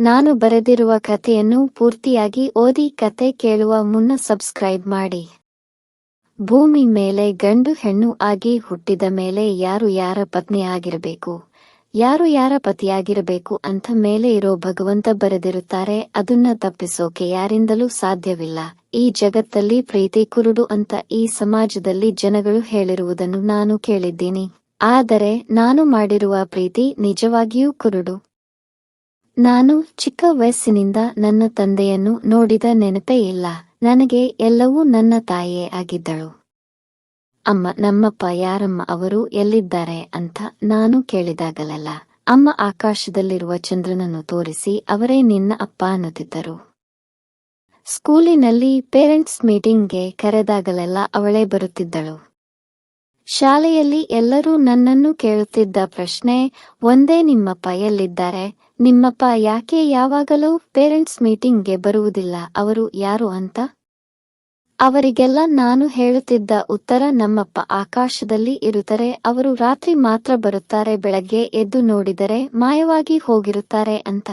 ನಾನು ಬರೆದಿರುವ ಕಥೆಯನ್ನು ಪೂರ್ತಿಯಾಗಿ ಓದಿ ಕತೆ ಕೇಳುವ ಮುನ್ನ ಸಬ್ಸ್ಕ್ರೈಬ್ ಮಾಡಿ. ಭೂಮಿ ಮೇಲೆ ಗಂಡು ಹೆಣ್ಣು ಆಗಿ ಹುಟ್ಟಿದ ಮೇಲೆ ಯಾರು ಯಾರ ಪತ್ನಿಯಾಗಿರಬೇಕು, ಯಾರು ಯಾರ ಪತಿಯಾಗಿರಬೇಕು ಅಂತ ಮೇಲೆ ಇರೋ ಭಗವಂತ ಬರೆದಿರುತ್ತಾರೆ. ಅದನ್ನ ತಪ್ಪಿಸೋಕೆ ಯಾರಿಂದಲೂ ಸಾಧ್ಯವಿಲ್ಲ. ಈ ಜಗತ್ತಲ್ಲಿ ಪ್ರೀತಿ ಕುರುಡು ಅಂತ ಈ ಸಮಾಜದಲ್ಲಿ ಜನಗಳು ಹೇಳಿರುವುದನ್ನು ನಾನು ಕೇಳಿದ್ದೀನಿ. ಆದರೆ ನಾನು ಮಾಡಿರುವ ಪ್ರೀತಿ ನಿಜವಾಗಿಯೂ ಕುರುಡು. ನಾನು ಚಿಕ್ಕ ವಯಸ್ಸಿನಿಂದ ನನ್ನ ತಂದೆಯನ್ನು ನೋಡಿದ ನೆನಪೇ ಇಲ್ಲ. ನನಗೆ ಎಲ್ಲವೂ ನನ್ನ ತಾಯಿಯೇ ಆಗಿದ್ದಳು. ಅಮ್ಮ, ನಮ್ಮಪ್ಪ ಯಾರಮ್ಮ, ಅವರು ಎಲ್ಲಿದ್ದಾರೆ ಅಂತ ನಾನು ಕೇಳಿದಾಗಲೆಲ್ಲ ಅಮ್ಮ ಆಕಾಶದಲ್ಲಿರುವ ಚಂದ್ರನನ್ನು ತೋರಿಸಿ ಅವರೇ ನಿನ್ನ ಅಪ್ಪ ಅನ್ನುತ್ತಿದ್ದರು. ಸ್ಕೂಲಿನಲ್ಲಿ ಪೇರೆಂಟ್ಸ್ ಮೀಟಿಂಗ್ಗೆ ಕರೆದಾಗಲೆಲ್ಲ ಅವಳೇ ಬರುತ್ತಿದ್ದಳು. ಶಾಲೆಯಲ್ಲಿ ಎಲ್ಲರೂ ನನ್ನನ್ನು ಕೇಳುತ್ತಿದ್ದ ಪ್ರಶ್ನೆ ಒಂದೇ, ನಿಮ್ಮಪ್ಪ ಎಲ್ಲಿದ್ದಾರೆ, ನಿಮ್ಮಪ್ಪ ಯಾಕೆ ಯಾವಾಗಲೂ ಪೇರೆಂಟ್ಸ್ ಮೀಟಿಂಗ್ಗೆ ಬರುವುದಿಲ್ಲ, ಅವರು ಯಾರು ಅಂತ. ಅವರಿಗೆಲ್ಲ ನಾನು ಹೇಳುತ್ತಿದ್ದ ಉತ್ತರ, ನಮ್ಮಪ್ಪ ಆಕಾಶದಲ್ಲಿ ಇರುತ್ತಾರೆ, ಅವರು ರಾತ್ರಿ ಮಾತ್ರ ಬರುತ್ತಾರೆ, ಬೆಳಗ್ಗೆ ಎದ್ದು ನೋಡಿದರೆ ಮಾಯವಾಗಿ ಹೋಗಿರುತ್ತಾರೆ ಅಂತ.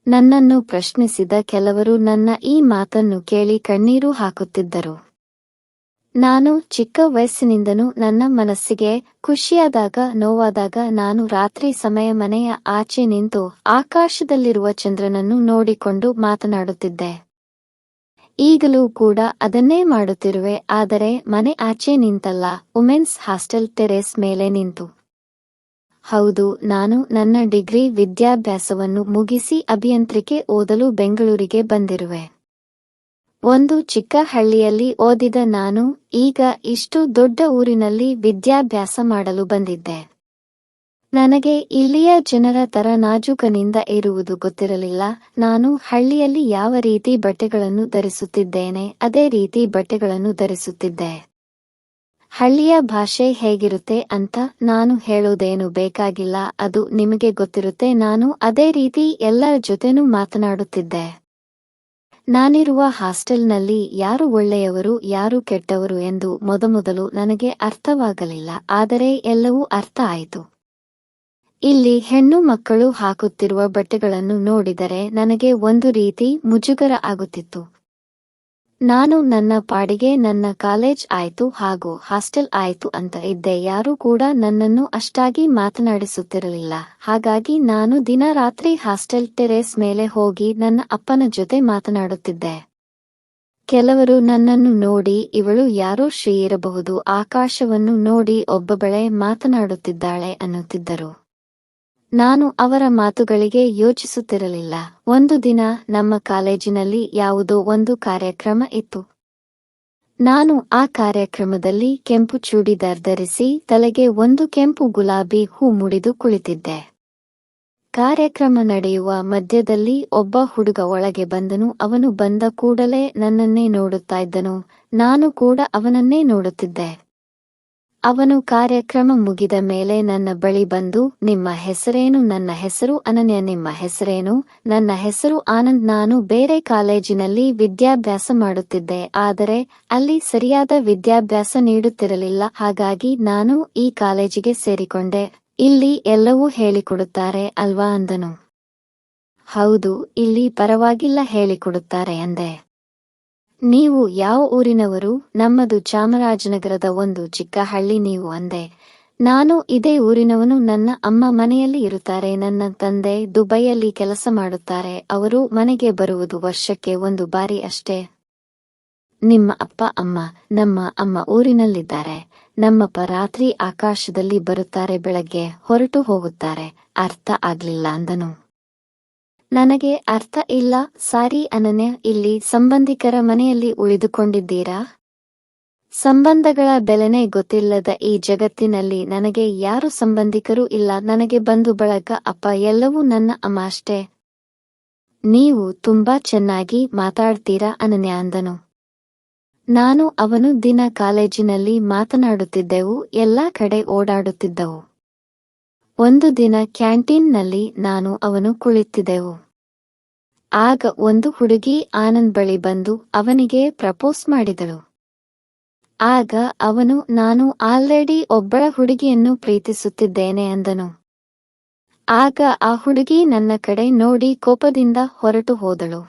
ನನ್ನನ್ನು ಪ್ರಶ್ನಿಸಿದ ಕೆಲವರು ನನ್ನ ಈ ಮಾತನ್ನು ಕೇಳಿ ಕಣ್ಣೀರು ಹಾಕುತ್ತಿದ್ದರು. ನಾನು ಚಿಕ್ಕ ವಯಸ್ಸಿನಿಂದನೂ ನನ್ನ ಮನಸ್ಸಿಗೆ ಖುಷಿಯಾದಾಗ ನೋವಾದಾಗ ನಾನು ರಾತ್ರಿ ಸಮಯ ಮನೆಯ ಆಚೆ ನಿಂತು ಆಕಾಶದಲ್ಲಿರುವ ಚಂದ್ರನನ್ನು ನೋಡಿಕೊಂಡು ಮಾತನಾಡುತ್ತಿದ್ದೆ. ಈಗಲೂ ಕೂಡ ಅದನ್ನೇ ಮಾಡುತ್ತಿರುವೆ, ಆದರೆ ಮನೆ ಆಚೆ ನಿಂತಲ್ಲ, ವುಮೆನ್ಸ್ ಹಾಸ್ಟೆಲ್ ಟೆರೇಸ್ ಮೇಲೆ ನಿಂತು. ಹೌದು, ನಾನು ನನ್ನ ಡಿಗ್ರಿ ವಿದ್ಯಾಭ್ಯಾಸವನ್ನು ಮುಗಿಸಿ ಅಭಿಯಂತ್ರಿಕೆ ಓದಲು ಬೆಂಗಳೂರಿಗೆ ಬಂದಿರುವೆ. ಒಂದು ಚಿಕ್ಕ ಹಳ್ಳಿಯಲ್ಲಿ ಓದಿದ ನಾನು ಈಗ ಇಷ್ಟು ದೊಡ್ಡ ಊರಿನಲ್ಲಿ ವಿದ್ಯಾಭ್ಯಾಸ ಮಾಡಲು ಬಂದಿದ್ದೆ. ನನಗೆ ಇಲ್ಲಿಯ ಜನರ ತರ ನಾಜೂಕನಿಂದ ಇರುವುದು ಗೊತ್ತಿರಲಿಲ್ಲ. ನಾನು ಹಳ್ಳಿಯಲ್ಲಿ ಯಾವ ರೀತಿ ಬಟ್ಟೆಗಳನ್ನು ಧರಿಸುತ್ತಿದ್ದೇನೆ ಅದೇ ರೀತಿ ಬಟ್ಟೆಗಳನ್ನು ಧರಿಸುತ್ತಿದ್ದೆ. ಹಳ್ಳಿಯ ಭಾಷೆ ಹೇಗಿರುತ್ತೆ ಅಂತ ನಾನು ಹೇಳೋದೇನು ಬೇಕಾಗಿಲ್ಲ, ಅದು ನಿಮಗೆ ಗೊತ್ತಿರುತ್ತೆ. ನಾನು ಅದೇ ರೀತಿ ಎಲ್ಲರ ಜೊತೆನೂ ಮಾತನಾಡುತ್ತಿದ್ದೆ. ನಾನಿರುವ ಹಾಸ್ಟೆಲ್ನಲ್ಲಿ ಯಾರು ಒಳ್ಳೆಯವರು ಯಾರು ಕೆಟ್ಟವರು ಎಂದು ಮೊದಮೊದಲು ನನಗೆ ಅರ್ಥವಾಗಲಿಲ್ಲ, ಆದರೆ ಎಲ್ಲವೂ ಅರ್ಥ ಆಯಿತು. ಇಲ್ಲಿ ಹೆಣ್ಣು ಮಕ್ಕಳು ಹಾಕುತ್ತಿರುವ ಬಟ್ಟೆಗಳನ್ನು ನೋಡಿದರೆ ನನಗೆ ಒಂದು ರೀತಿ ಮುಜುಗರ ಆಗುತ್ತಿತ್ತು. ನಾನು ನನ್ನ ಪಾಡಿಗೆ ನನ್ನ ಕಾಲೇಜ್ ಆಯ್ತು ಹಾಗೂ ಹಾಸ್ಟೆಲ್ ಆಯ್ತು ಅಂತ ಇದ್ದೆ. ಯಾರೂ ಕೂಡ ನನ್ನನ್ನು ಅಷ್ಟಾಗಿ ಮಾತನಾಡಿಸುತ್ತಿರಲಿಲ್ಲ. ಹಾಗಾಗಿ ನಾನು ದಿನ ರಾತ್ರಿ ಹಾಸ್ಟೆಲ್ ಟೆರೇಸ್ ಮೇಲೆ ಹೋಗಿ ನನ್ನ ಅಪ್ಪನ ಜೊತೆ ಮಾತನಾಡುತ್ತಿದ್ದೆ. ಕೆಲವರು ನನ್ನನ್ನು ನೋಡಿ ಇವಳು ಯಾರೋ ಶ್ರೀ ಇರಬಹುದು, ಆಕಾಶವನ್ನು ನೋಡಿ ಒಬ್ಬೊಬ್ಬಳೆ ಮಾತನಾಡುತ್ತಿದ್ದಾಳೆ ಅನ್ನುತ್ತಿದ್ದರು. ನಾನು ಅವರ ಮಾತುಗಳಿಗೆ ಯೋಚಿಸುತ್ತಿರಲಿಲ್ಲ. ಒಂದು ದಿನ ನಮ್ಮ ಕಾಲೇಜಿನಲ್ಲಿ ಯಾವುದೋ ಒಂದು ಕಾರ್ಯಕ್ರಮ ಇತ್ತು. ನಾನು ಆ ಕಾರ್ಯಕ್ರಮದಲ್ಲಿ ಕೆಂಪು ಚೂಡಿದಾರ್ ಧರಿಸಿ ತಲೆಗೆ ಒಂದು ಕೆಂಪು ಗುಲಾಬಿ ಹೂ ಮುಡಿದು ಕುಳಿತಿದ್ದೆ. ಕಾರ್ಯಕ್ರಮ ನಡೆಯುವ ಮಧ್ಯದಲ್ಲಿ ಒಬ್ಬ ಹುಡುಗ ಒಳಗೆ ಬಂದನು. ಅವನು ಬಂದ ಕೂಡಲೇ ನನ್ನನ್ನೇ ನೋಡುತ್ತಾ ಇದ್ದನು. ನಾನು ಕೂಡ ಅವನನ್ನೇ ನೋಡುತ್ತಿದ್ದೆ. ಅವನು ಕಾರ್ಯಕ್ರಮ ಮುಗಿದ ಮೇಲೆ ನನ್ನ ಬಳಿ ಬಂದು, ನಿಮ್ಮ ಹೆಸರೇನು? ನನ್ನ ಹೆಸರು ಅನನ್ಯ. ನಿಮ್ಮ ಹೆಸರೇನು? ನನ್ನ ಹೆಸರು ಆನಂದ್. ನಾನು ಬೇರೆ ಕಾಲೇಜಿನಲ್ಲಿ ವಿದ್ಯಾಭ್ಯಾಸ ಮಾಡುತ್ತಿದ್ದೆ, ಆದರೆ ಅಲ್ಲಿ ಸರಿಯಾದ ವಿದ್ಯಾಭ್ಯಾಸ ನೀಡುತ್ತಿರಲಿಲ್ಲ. ಹಾಗಾಗಿ ನಾನು ಈ ಕಾಲೇಜಿಗೆ ಸೇರಿಕೊಂಡೆ. ಇಲ್ಲಿ ಎಲ್ಲವೂ ಹೇಳಿಕೊಡುತ್ತಾರೆ ಅಲ್ವಾ ಅಂದನು. ಹೌದು, ಇಲ್ಲಿ ಪರವಾಗಿಲ್ಲ, ಹೇಳಿಕೊಡುತ್ತಾರೆ ಅಂದೆ. ನೀವು ಯಾವ ಊರಿನವರು? ನಮ್ಮದು ಚಾಮರಾಜನಗರದ ಒಂದು ಚಿಕ್ಕ ಹಳ್ಳಿ. ನೀವು ಅಂದೆ. ನಾನು ಇದೇ ಊರಿನವನು. ನನ್ನ ಅಮ್ಮ ಮನೆಯಲ್ಲಿ ಇರುತ್ತಾರೆ, ನನ್ನ ತಂದೆ ದುಬೈಯಲ್ಲಿ ಕೆಲಸ ಮಾಡುತ್ತಾರೆ. ಅವರು ಮನೆಗೆ ಬರುವುದು ವರ್ಷಕ್ಕೆ ಒಂದು ಬಾರಿ ಅಷ್ಟೇ. ನಿಮ್ಮ ಅಪ್ಪ ಅಮ್ಮ? ನಮ್ಮ ಅಮ್ಮ ಊರಿನಲ್ಲಿದ್ದಾರೆ. ನಮ್ಮಪ್ಪ ರಾತ್ರಿ ಆಕಾಶದಲ್ಲಿ ಬರುತ್ತಾರೆ, ಬೆಳಗ್ಗೆ ಹೊರಟು ಹೋಗುತ್ತಾರೆ. ಅರ್ಥ ಆಗ್ಲಿಲ್ಲ ಅಂದನು. ನನಗೆ ಅರ್ಥ ಇಲ್ಲ. ಸಾರಿ ಅನನ್ಯ, ಇಲ್ಲಿ ಸಂಬಂಧಿಕರ ಮನೆಯಲ್ಲಿ ಉಳಿದುಕೊಂಡಿದ್ದೀರಾ? ಸಂಬಂಧಗಳ ಬೆಲೆನೇ ಗೊತ್ತಿಲ್ಲದ ಈ ಜಗತ್ತಿನಲ್ಲಿ ನನಗೆ ಯಾರು ಸಂಬಂಧಿಕರೂ ಇಲ್ಲ. ನನಗೆ ಬಂಧು ಬಳಗ, ಅಪ್ಪ ಎಲ್ಲವೂ ನನ್ನ ಅಮ್ಮ ಅಷ್ಟೇ. ನೀವು ತುಂಬಾ ಚೆನ್ನಾಗಿ ಮಾತಾಡ್ತೀರಾ ಅನನ್ಯ ಅಂದನು. ನಾನು ಅವನು ದಿನ ಕಾಲೇಜಿನಲ್ಲಿ ಮಾತನಾಡುತ್ತಿದ್ದೆವು, ಎಲ್ಲಾ ಕಡೆ ಓಡಾಡುತ್ತಿದ್ದವು. ಒಂದು ದಿನ ಕ್ಯಾಂಟೀನ್ನಲ್ಲಿ ನಾನು ಅವನು ಕುಳಿತಿದ್ದೆವು. ಆಗ ಒಂದು ಹುಡುಗಿ ಆನಂದ್ ಬಳಿ ಬಂದು ಅವನಿಗೆ ಪ್ರಪೋಸ್ ಮಾಡಿದಳು. ಆಗ ಅವನು, ನಾನು ಆಲ್ರೆಡಿ ಒಬ್ಬಳ ಹುಡುಗಿಯನ್ನು ಪ್ರೀತಿಸುತ್ತಿದ್ದೇನೆ ಅಂದನು. ಆಗ ಆ ಹುಡುಗಿ ನನ್ನ ಕಡೆ ನೋಡಿ ಕೋಪದಿಂದ ಹೊರಟು ಹೋದಳು.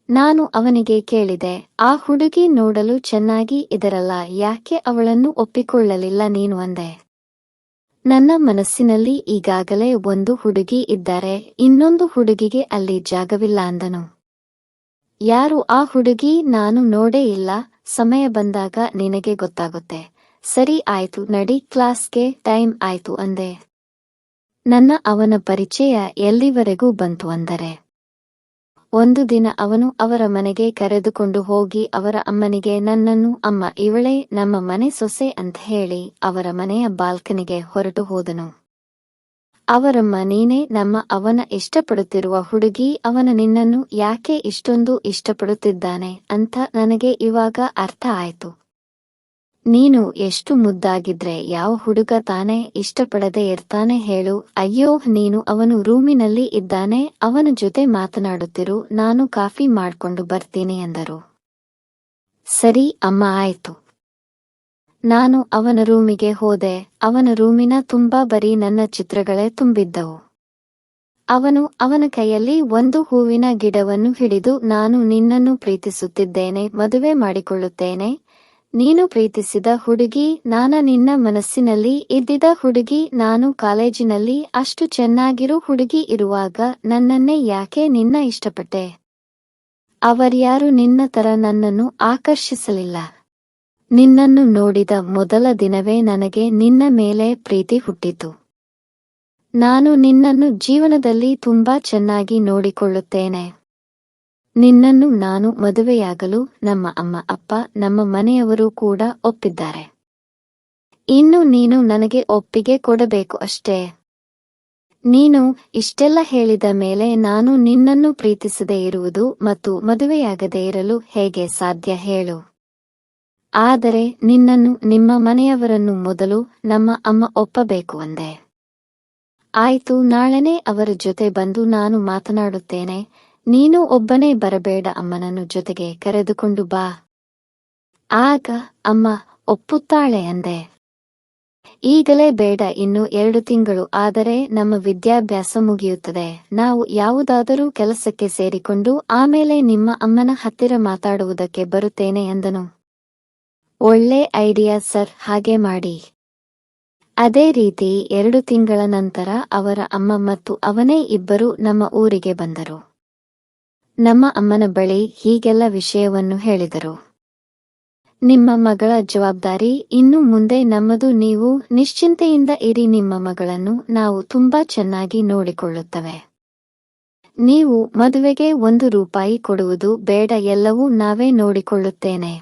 ನಾನು ಅವನಿಗೆ ಕೇಳಿದೆ, ಆ ಹುಡುಗಿ ನೋಡಲು ಚೆನ್ನಾಗಿ ಇದರಲ್ಲ, ಯಾಕೆ ಅವಳನ್ನು ಒಪ್ಪಿಕೊಳ್ಳಲಿಲ್ಲ ನೀನು ಅಂದೆ. ನನ್ನ ಮನಸ್ಸಿನಲ್ಲಿ ಈಗಾಗಲೇ ಒಂದು ಹುಡುಗಿ ಇದ್ದಾರೆ, ಇನ್ನೊಂದು ಹುಡುಗಿಗೆ ಅಲ್ಲಿ ಜಾಗವಿಲ್ಲ ಅಂದನು. ಯಾರು ಆ ಹುಡುಗಿ? ನಾನು ನೋಡೇ ಇಲ್ಲ, ಸಮಯ ಬಂದಾಗ ನಿನಗೆ ಗೊತ್ತಾಗುತ್ತೆ. ಸರಿ ಆಯ್ತು ನಡಿ, ಕ್ಲಾಸ್ಗೆ ಟೈಮ್ ಆಯ್ತು ಅಂದೆ. ನನ್ನ ಅವನ ಪರಿಚಯ ಎಲ್ಲಿವರೆಗೂ ಬಂತು ಅಂದರೆ, ಒಂದು ದಿನ ಅವನು ಅವರ ಮನೆಗೆ ಕರೆದುಕೊಂಡು ಹೋಗಿ ಅವರ ಅಮ್ಮನಿಗೆ ನನ್ನನ್ನು ಅಮ್ಮ ಇವಳೇ ನಮ್ಮ ಮನೆ ಸೊಸೆ ಅಂತ ಹೇಳಿ ಅವರ ಮನೆಯ ಬಾಲ್ಕನಿಗೆ ಹೊರಟು ಹೋದನು. ಅವರಮ್ಮ ನೀನೇ ನಮ್ಮ ಅವನ ಇಷ್ಟಪಡುತ್ತಿರುವ ಹುಡುಗಿ, ಅವನ ನಿನ್ನನ್ನು ಯಾಕೆ ಇಷ್ಟೊಂದು ಇಷ್ಟಪಡುತ್ತಿದ್ದಾನೆ ಅಂತ ನನಗೆ ಇವಾಗ ಅರ್ಥ ಆಯ್ತು. ನೀನು ಎಷ್ಟು ಮುದ್ದಾಗಿದ್ರೆ ಯಾವ ಹುಡುಗ ತಾನೇ ಇಷ್ಟಪಡದೆ ಇರ್ತಾನೆ ಹೇಳು. ಅಯ್ಯೋ ನೀನು, ಅವನು ರೂಮಿನಲ್ಲಿ ಇದ್ದಾನೆ, ಅವನ ಜೊತೆ ಮಾತನಾಡುತ್ತಿರು, ನಾನು ಕಾಫಿ ಮಾಡ್ಕೊಂಡು ಬರ್ತೀನಿ ಎಂದರು. ಸರಿ ಅಮ್ಮ ಆಯ್ತು. ನಾನು ಅವನ ರೂಮಿಗೆ ಹೋದೆ. ಅವನ ರೂಮಿನ ತುಂಬಾ ಬರೀ ನನ್ನ ಚಿತ್ರಗಳೇ ತುಂಬಿದ್ದವು. ಅವನು ಅವನ ಕೈಯಲ್ಲಿ ಒಂದು ಹೂವಿನ ಗಿಡವನ್ನು ಹಿಡಿದು, ನಾನು ನಿನ್ನನ್ನು ಪ್ರೀತಿಸುತ್ತಿದ್ದೇನೆ, ಮದುವೆ ಮಾಡಿಕೊಳ್ಳುತ್ತೇನೆ, ನೀನು ಪ್ರೀತಿಸಿದ ಹುಡುಗಿ ನಾನ, ನಿನ್ನ ಮನಸ್ಸಿನಲ್ಲಿ ಇದ್ದಿದ್ದ ಹುಡುಗಿ ನಾನು, ಕಾಲೇಜಿನಲ್ಲಿ ಅಷ್ಟು ಚೆನ್ನಾಗಿರೋ ಹುಡುಗಿ ಇರುವಾಗ ನನ್ನನ್ನೇ ಯಾಕೆ ನಿನ್ನ ಇಷ್ಟಪಟ್ಟೆ? ಅವರ್ಯಾರು ನಿನ್ನ ತರ ನನ್ನನ್ನು ಆಕರ್ಷಿಸಲಿಲ್ಲ. ನಿನ್ನನ್ನು ನೋಡಿದ ಮೊದಲ ದಿನವೇ ನನಗೆ ನಿನ್ನ ಮೇಲೆ ಪ್ರೀತಿ ಹುಟ್ಟಿತು. ನಾನು ನಿನ್ನನ್ನು ಜೀವನದಲ್ಲಿ ತುಂಬಾ ಚೆನ್ನಾಗಿ ನೋಡಿಕೊಳ್ಳುತ್ತೇನೆ. ನಿನ್ನನ್ನು ನಾನು ಮದುವೆಯಾಗಲು ನಮ್ಮ ಅಮ್ಮ ಅಪ್ಪ ನಮ್ಮ ಮನೆಯವರು ಕೂಡ ಒಪ್ಪಿದ್ದಾರೆ. ಇನ್ನು ನೀನು ನನಗೆ ಒಪ್ಪಿಗೆ ಕೊಡಬೇಕು ಅಷ್ಟೇ. ನೀನು ಇಷ್ಟೆಲ್ಲ ಹೇಳಿದ ಮೇಲೆ ನಾನು ನಿನ್ನನ್ನು ಪ್ರೀತಿಸದೇ ಇರುವುದು ಮತ್ತು ಮದುವೆಯಾಗದೇ ಇರಲು ಹೇಗೆ ಸಾಧ್ಯ ಹೇಳು? ಆದರೆ ನಿನ್ನನ್ನು ನಿಮ್ಮ ಮನೆಯವರನ್ನು ಮೊದಲು ನಮ್ಮ ಅಮ್ಮ ಒಪ್ಪಬೇಕು ಅಂದೆ. ಆಯ್ತು, ನಾಳೆನೇ ಅವರ ಜೊತೆ ಬಂದು ನಾನು ಮಾತನಾಡುತ್ತೇನೆ, ನೀನು ಒಬ್ಬನೇ ಬರಬೇಡ, ಅಮ್ಮನನ್ನು ಜೊತೆಗೆ ಕರೆದುಕೊಂಡು ಬಾ. ಆಗ ಅಮ್ಮ ಒಪ್ಪುತ್ತಾಳೆ ಅಂದೆ. ಈಗಲೇ ಬೇಡ, ಇನ್ನು 2 ತಿಂಗಳು ಆದರೆ ನಮ್ಮ ವಿದ್ಯಾಭ್ಯಾಸ ಮುಗಿಯುತ್ತದೆ, ನಾವು ಯಾವುದಾದರೂ ಕೆಲಸಕ್ಕೆ ಸೇರಿಕೊಂಡು ಆಮೇಲೆ ನಿಮ್ಮ ಅಮ್ಮನ ಹತ್ತಿರ ಮಾತಾಡುವುದಕ್ಕೆ ಬರುತ್ತೇನೆ ಎಂದನು. ಒಳ್ಳೆ ಐಡಿಯಾ ಸರ್, ಹಾಗೆ ಮಾಡಿ. ಅದೇ ರೀತಿ 2 ತಿಂಗಳ ನಂತರ ಅವರ ಅಮ್ಮ ಮತ್ತು ಅವನೇ ಇಬ್ಬರು ನಮ್ಮ ಊರಿಗೆ ಬಂದರು. ನಮ್ಮ ಅಮ್ಮನ ಬಳಿ ಹೀಗೆಲ್ಲ ವಿಷಯವನ್ನು ಹೇಳಿದರು. ನಿಮ್ಮ ಮಗಳ ಜವಾಬ್ದಾರಿ ಇನ್ನು ಮುಂದೆ ನಮ್ಮದು, ನೀವು ನಿಶ್ಚಿಂತೆಯಿಂದ ಇರಿ, ನಿಮ್ಮ ಮಗಳನ್ನು ನಾವು ತುಂಬಾ ಚೆನ್ನಾಗಿ ನೋಡಿಕೊಳ್ಳುತ್ತವೆ. ನೀವು ಮದುವೆಗೆ 1 ರೂಪಾಯಿ ಕೊಡುವುದು ಬೇಡ, ಎಲ್ಲವೂ ನಾವೇ ನೋಡಿಕೊಳ್ಳುತ್ತೇನೆ.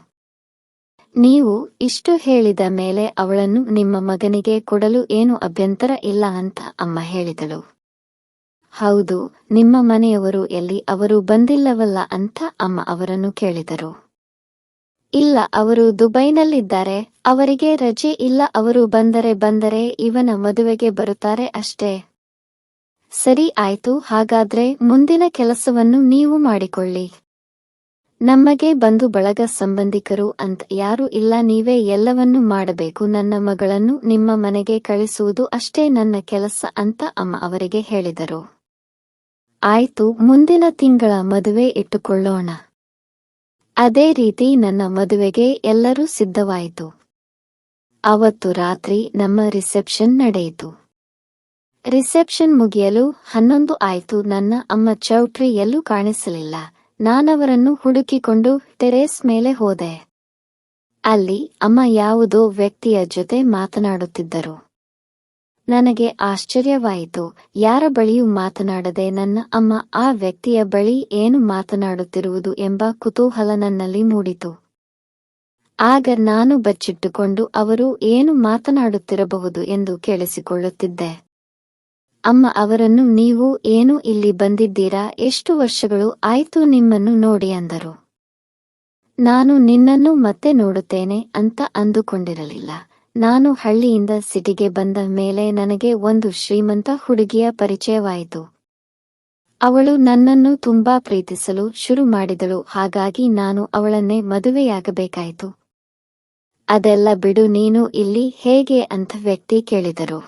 ನೀವು ಇಷ್ಟು ಹೇಳಿದ ಮೇಲೆ ಅವಳನ್ನು ನಿಮ್ಮ ಮಗನಿಗೆ ಕೊಡಲು ಏನು ಅಭ್ಯಂತರ ಇಲ್ಲ ಅಂತ ಅಮ್ಮ ಹೇಳಿದಳು. ಹೌದು, ನಿಮ್ಮ ಮನೆಯವರು ಎಲ್ಲಿ? ಅವರು ಬಂದಿಲ್ಲವಲ್ಲ ಅಂತ ಅಮ್ಮ ಅವರನ್ನು ಕೇಳಿದರು. ಇಲ್ಲ, ಅವರು ದುಬೈನಲ್ಲಿದ್ದಾರೆ, ಅವರಿಗೆ ರಜೆ ಇಲ್ಲ, ಅವರು ಬಂದರೆ ಇವನ ಮದುವೆಗೆ ಬರುತ್ತಾರೆ ಅಷ್ಟೇ. ಸರಿ ಆಯ್ತು, ಹಾಗಾದ್ರೆ ಮುಂದಿನ ಕೆಲಸವನ್ನು ನೀವು ಮಾಡಿಕೊಳ್ಳಿ. ನಮಗೆ ಬಂಧು ಬಳಗ ಸಂಬಂಧಿಕರು ಅಂತ ಯಾರೂ ಇಲ್ಲ, ನೀವೇ ಎಲ್ಲವನ್ನೂ ಮಾಡಬೇಕು, ನನ್ನ ಮಗಳನ್ನು ನಿಮ್ಮ ಮನೆಗೆ ಕಳಿಸುವುದು ಅಷ್ಟೇ ನನ್ನ ಕೆಲಸ ಅಂತ ಅಮ್ಮ ಅವರಿಗೆ ಹೇಳಿದರು. ಆಯ್ತು, ಮುಂದಿನ ತಿಂಗಳ ಮದುವೆ ಇಟ್ಟುಕೊಳ್ಳೋಣ. ಅದೇ ರೀತಿ ನನ್ನ ಮದುವೆಗೆ ಎಲ್ಲರೂ ಸಿದ್ಧವಾಯಿತು. ಅವತ್ತು ರಾತ್ರಿ ನಮ್ಮ ರಿಸೆಪ್ಷನ್ ನಡೆಯಿತು. ರಿಸೆಪ್ಷನ್ ಮುಗಿಯಲು 11 ಆಯ್ತು. ನನ್ನ ಅಮ್ಮ ಚೌಟ್ರಿ ಎಲ್ಲೂ ಕಾಣಿಸಲಿಲ್ಲ. ನಾನವರನ್ನು ಹುಡುಕಿಕೊಂಡು ಟೆರೇಸ್ ಮೇಲೆ ಹೋದೆ. ಅಲ್ಲಿ ಅಮ್ಮ ಯಾವುದೋ ವ್ಯಕ್ತಿಯ ಜೊತೆ ಮಾತನಾಡುತ್ತಿದ್ದರು. ನನಗೆ ಆಶ್ಚರ್ಯವಾಯಿತು. ಯಾರ ಬಳಿಯೂ ಮಾತನಾಡದೆ ನನ್ನ ಅಮ್ಮ ಆ ವ್ಯಕ್ತಿಯ ಬಳಿ ಏನು ಮಾತನಾಡುತ್ತಿರುವುದು ಎಂಬ ಕುತೂಹಲ ನನ್ನಲ್ಲಿ ಮೂಡಿತು. ಆಗ ನಾನು ಬಚ್ಚಿಟ್ಟುಕೊಂಡು ಅವರು ಏನು ಮಾತನಾಡುತ್ತಿರಬಹುದು ಎಂದು ಕೇಳಿಸಿಕೊಳ್ಳುತ್ತಿದ್ದೆ. ಅಮ್ಮ ಅವರನ್ನು, ನೀವು ಏನು ಇಲ್ಲಿ ಬಂದಿದ್ದೀರಾ? ಎಷ್ಟು ವರ್ಷಗಳು ಆಯ್ತು ನಿಮ್ಮನ್ನು ನೋಡಿ ಅಂದರು. ನಾನು ನಿನ್ನನ್ನು ಮತ್ತೆ ನೋಡುತ್ತೇನೆ ಅಂತ ಅಂದುಕೊಂಡಿರಲಿಲ್ಲ. ನಾನು ಹಳ್ಳಿಯಿಂದ ಸಿಟಿಗೆ ಬಂದ ಮೇಲೆ ನನಗೆ ಒಂದು ಶ್ರೀಮಂತ ಹುಡುಗಿಯ ಪರಿಚಯವಾಯಿತು. ಅವಳು ನನ್ನನ್ನು ತುಂಬಾ ಪ್ರೀತಿಸಲು ಶುರು ಮಾಡಿದಳು. ಹಾಗಾಗಿ ನಾನು ಅವಳನ್ನೇ ಮದುವೆಯಾಗಬೇಕಾಯಿತು. ಅದೆಲ್ಲ ಬಿಡು, ನೀನು ಇಲ್ಲಿ ಹೇಗೆ ಅಂತ ವ್ಯಕ್ತಿ ಕೇಳಿದರು.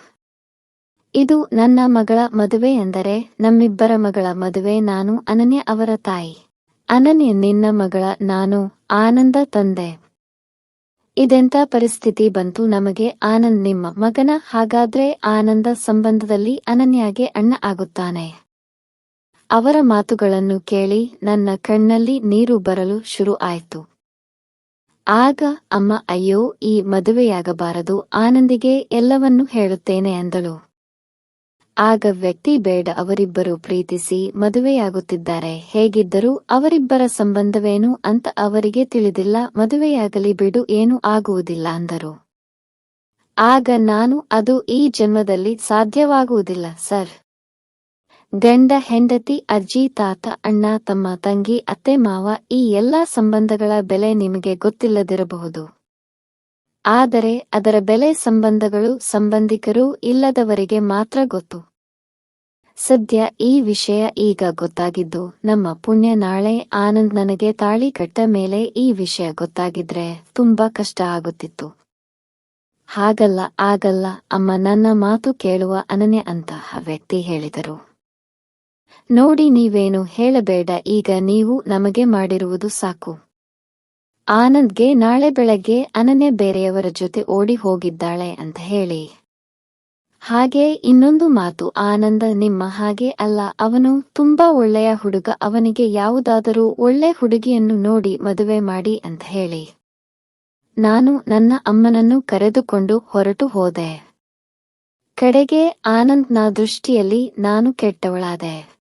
ಇದು ನನ್ನ ಮಗಳ ಮದುವೆ ಎಂದರೆ ನಮ್ಮಿಬ್ಬರ ಮಗಳ ಮದುವೆ. ನಾನು ಅನನ್ಯ ಅವರ ತಾಯಿ. ಅನನ್ಯ ನಿನ್ನ ಮಗಳ, ನಾನು ಆನಂದ ತಂದೆ. ಇದೆಂಥ ಪರಿಸ್ಥಿತಿ ಬಂತು ನಮಗೆ? ಆನಂದ್ ನಿಮ್ಮ ಮಗನ? ಹಾಗಾದ್ರೆ ಆನಂದ ಸಂಬಂಧದಲ್ಲಿ ಅನನ್ಯಾಗೆ ಅಣ್ಣ ಆಗುತ್ತಾನೆ. ಅವರ ಮಾತುಗಳನ್ನು ಕೇಳಿ ನನ್ನ ಕಣ್ಣಲ್ಲಿ ನೀರು ಬರಲು ಶುರು ಆಯ್ತು. ಆಗ ಅಮ್ಮ, ಅಯ್ಯೋ, ಈ ಮದುವೆಯಾಗಬಾರದು, ಆನಂದಿಗೆ ಎಲ್ಲವನ್ನೂ ಹೇಳುತ್ತೇನೆ ಅಂದಳು. ಆಗ ವ್ಯಕ್ತಿ, ಬೇಡ, ಅವರಿಬ್ಬರು ಪ್ರೀತಿಸಿ ಮದುವೆಯಾಗುತ್ತಿದ್ದಾರೆ. ಹೇಗಿದ್ದರೂ ಅವರಿಬ್ಬರ ಸಂಬಂಧವೇನು ಅಂತ ಅವರಿಗೆ ತಿಳಿದಿಲ್ಲ. ಮದುವೆಯಾಗಲಿ ಬಿಡು, ಏನೂ ಆಗುವುದಿಲ್ಲ ಅಂದರು. ಆಗ ನಾನು, ಅದು ಈ ಜನ್ಮದಲ್ಲಿ ಸಾಧ್ಯವಾಗುವುದಿಲ್ಲ ಸರ್. ಗಂಡ ಹೆಂಡತಿ, ಅಜ್ಜಿ ತಾತ, ಅಣ್ಣ ತಮ್ಮ, ತಂಗಿ, ಅತ್ತೆ ಮಾವ, ಈ ಎಲ್ಲಾ ಸಂಬಂಧಗಳ ಬೆಲೆ ನಿಮಗೆ ಗೊತ್ತಿಲ್ಲದಿರಬಹುದು. ಆದರೆ ಅದರ ಬೆಲೆ ಸಂಬಂಧಗಳು, ಸಂಬಂಧಿಕರು ಇಲ್ಲದವರಿಗೆ ಮಾತ್ರ ಗೊತ್ತು. ಸದ್ಯ ಈ ವಿಷಯ ಈಗ ಗೊತ್ತಾಗಿದ್ದು ನಮ್ಮ ಪುಣ್ಯ. ನಾಳೆ ಆನಂದ್ ನನಗೆ ತಾಳಿ ಕಟ್ಟ ಮೇಲೆ ಈ ವಿಷಯ ಗೊತ್ತಾಗಿದ್ರೆ ತುಂಬಾ ಕಷ್ಟ ಆಗುತ್ತಿತ್ತು. ಹಾಗಲ್ಲ, ಆಗಲ್ಲ ಅಮ್ಮ, ನನ್ನ ಮಾತು ಕೇಳುವ ಅನನ್ಯ ಅಂತ ಆ ವ್ಯಕ್ತಿ ಹೇಳಿದರು. ನೋಡಿ, ನೀವೇನು ಹೇಳಬೇಡ, ಈಗ ನೀವು ನಮಗೆ ಮಾಡಿರುವುದು ಸಾಕು. ಆನಂದ್ಗೆ ನಾಳೆ ಬೆಳಗ್ಗೆ ಅನನ್ಯ ಬೇರೆಯವರ ಜೊತೆ ಓಡಿ ಹೋಗಿದ್ದಾಳೆ ಅಂತ ಹೇಳಿ. ಹಾಗೆ ಇನ್ನೊಂದು ಮಾತು, ಆನಂದ ನಿಮ್ಮ ಹಾಗೆ ಅಲ್ಲ, ಅವನು ತುಂಬಾ ಒಳ್ಳೆಯ ಹುಡುಗ, ಅವನಿಗೆ ಯಾವುದಾದರೂ ಒಳ್ಳೆ ಹುಡುಗಿಯನ್ನು ನೋಡಿ ಮದುವೆ ಮಾಡಿ ಅಂತ ಹೇಳಿ. ನಾನು ನನ್ನ ಅಮ್ಮನನ್ನು ಕರೆದುಕೊಂಡು ಹೊರಟು ಹೋದೆ. ಕಡೆಗೆ ಆನಂದ್ನ ದೃಷ್ಟಿಯಲ್ಲಿ ನಾನು ಕೆಟ್ಟವಳಾದೆ.